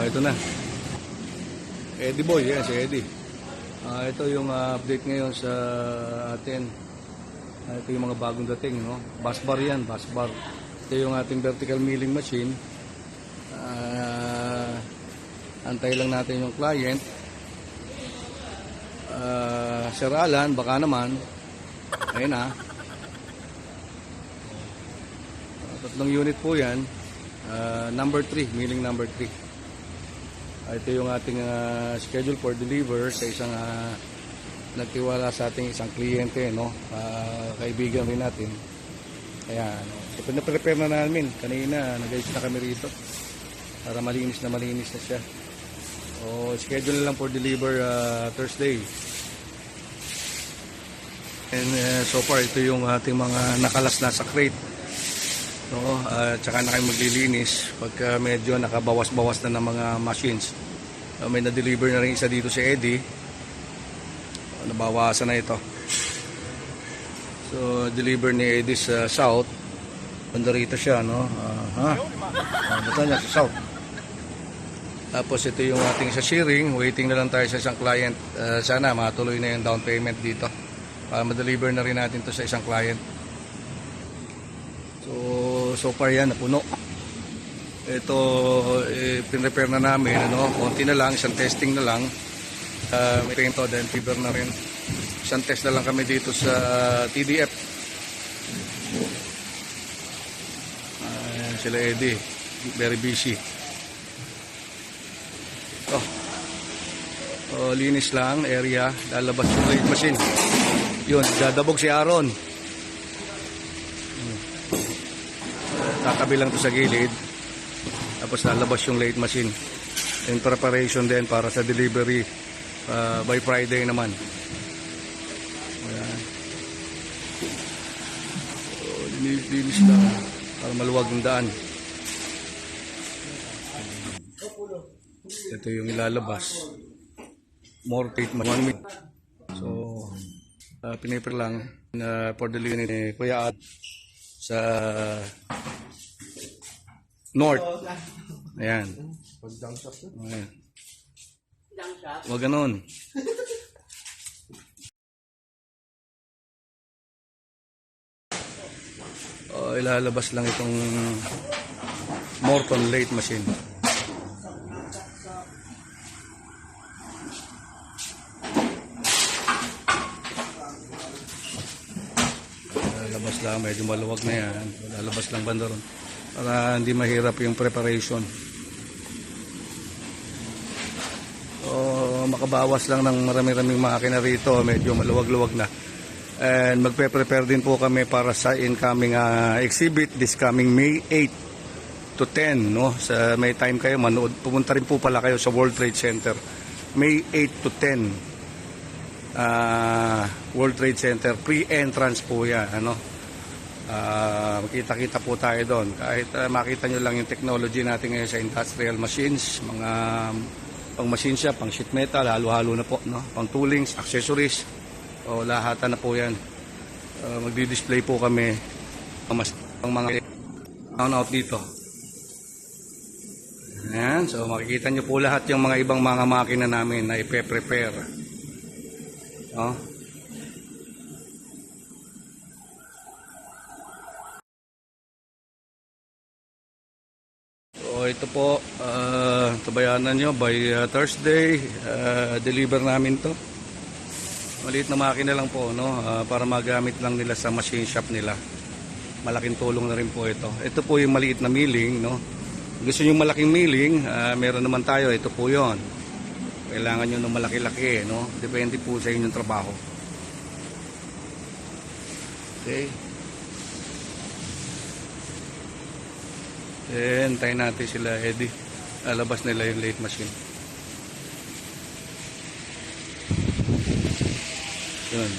ito na. Eddie Boy, yan si Eddie. Ito yung update ngayon sa atin. Ito yung mga bagong dating, no? Bus bar yan, bus bar. Ito yung ating vertical milling machine. Antay lang natin yung client. Sir Alan, baka naman. Ayun na. Tatlong unit po yan. Number 3, milling number 3. Ito yung ating schedule for deliver sa isang nagtiwala sa ating isang kliyente, no? Kaibigan rin natin. Ayan. So, pinaprepare na namin. Kanina, nag-ayos na kami rito para malinis na siya. O, schedule na lang for deliver Thursday. And so far, ito yung ating mga nakalas na sa crate. No, tsaka na kayo maglilinis pagka medyo nakabawas-bawas na ng mga machines. May na-deliver na rin isa dito si Eddie. Nabawasan na ito. So, deliver ni Eddie sa South. Banda rito siya, no? Basta niya sa South. Tapos ito yung ating sa shearing. Waiting na lang tayo sa isang client. Sana matuloy na yung down payment dito. Para ma-deliver na rin natin to sa isang client. So far yan, napuno. Ito, pinrepair na namin, ano, konti na lang, isang testing na lang. May painto, then fever na rin. Isang test na lang kami dito sa TDF. Ayan sila Eddie, very busy. Linis lang, area, lalabas yung blade machine. Yun, dadabog si Aaron. Tatabi lang to sa gilid, tapos lalabas yung late machine in preparation din para sa delivery by Friday naman. Ayan. Linis lang para maluwag yung daan. Ito yung ilalabas, more tape, 1 minute. So piniper lang for delivery ni Kuya At sa North. Ayan. Ayan. Huwag ganun. Ilalabas lang itong Morton late machine. Lalabas lang, medyo maluwag na yan. Lalabas lang banda ron para hindi mahirap yung preparation. Makabawas lang ng marami-raming makina rito, medyo maluwag-luwag na. And magpe-prepare din po kami para sa incoming exhibit this coming May 8 to 10, no? Sa may time kayo manood, pumunta rin po pala kayo sa World Trade Center May 8 to 10. World Trade Center, pre-entrance po yan, ano? Makita-kita po tayo doon. Kahit makita nyo lang yung technology natin ngayon sa industrial machines, mga pang machine shop, pang sheet metal, halo-halo na po, no? Pang toolings, accessories, o lahatan na po yan. Magdi-display po kami ang mga out dito. Ayan, so makikita nyo po lahat yung mga ibang mga makina namin na ipe-prepare. No? Ito po, tabayanan nyo by Thursday, deliver namin to. Maliit na makina lang po, no? Para magamit lang nila sa machine shop nila. Malaking tulong na rin po ito. Ito po yung maliit na milling, no? Gusto nyo malaking milling, meron naman tayo, ito po yon. Kailangan nyo ng malaki-laki, no? Depende po sa inyong trabaho. Okay. Then, tayo natin sila Eddie. Lalabas nila yung late machine. Yun.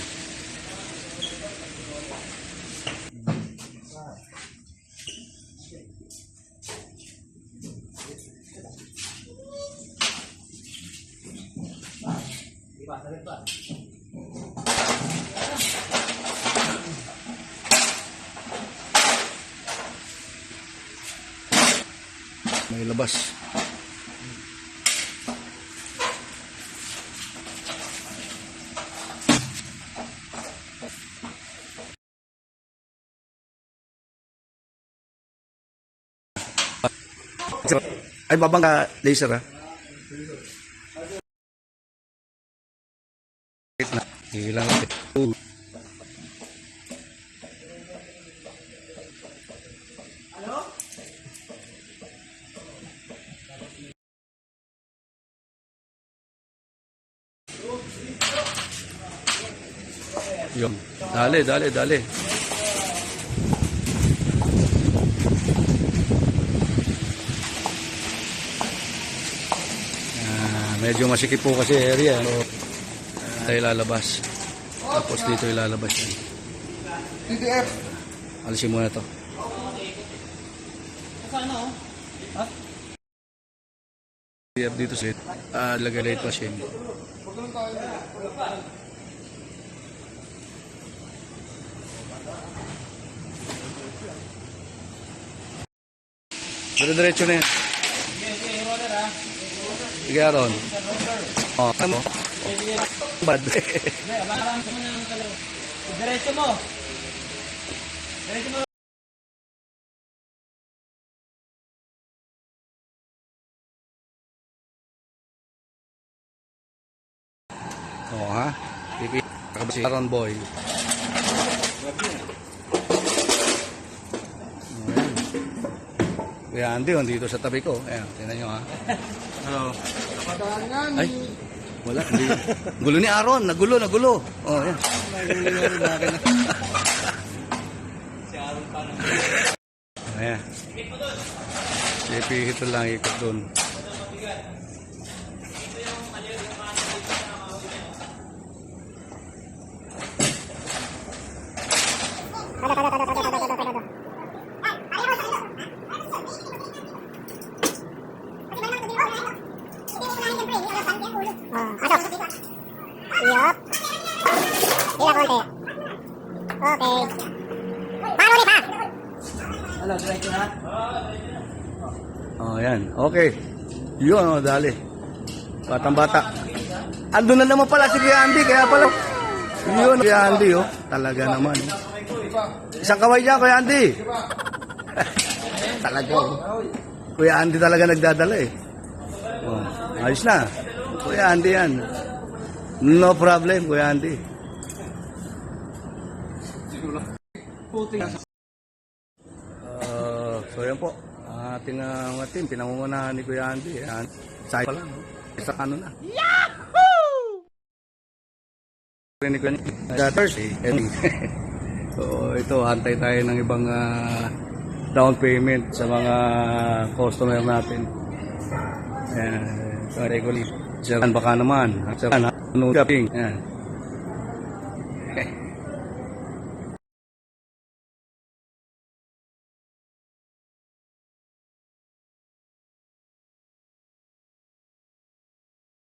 May labas. Ay, babangga laser ha. Hilang natin. Yun. Dali, dali, dali. Medyo masikip po kasi area. No? Tayo lalabas. Tapos dito ilalabas yan. TTF. Alisin muna to. TTF dito sa lagay light machine. Diretso na yan. Sige, Aaron. Oh, ano? Bad. Diretso mo. Diretso mo. Oh, ha? Si Aaron Boy. Kuya Andy, dito sa tabi ko. Ayan, tingnan nyo ha. Hello. Ay, wala. Hindi. Gulo ni Aaron. Nagulo. Oh, ayan. Ayan. Sipi ito lang ikot doon. Yup. Hila konti. Okay. Paano ulit ha? Hello, diretso na. Oh, ayan. Okay. Yun, oh, dali. Batang-bata. Ando na naman pala si Kuya Andy, kaya pala. Yun, Kuya Andy, oh. Talaga naman. Isang kaway niya, Kuya Andy. Talaga, oh. Kuya Andy talaga nagdadala, eh. Oh, ayos na. Kuya Andy yan. No problem, Kuya Andy. So yan po. Ating team, pinangungunahan ni Kuya Andy. Say pa lang. Isa ano na. Yahoo! Ni Kuya Andy. Thursday. So ito, antay tayo ng ibang down payment sa mga customer natin. So regularly. Baka naman. Shopping. Yan.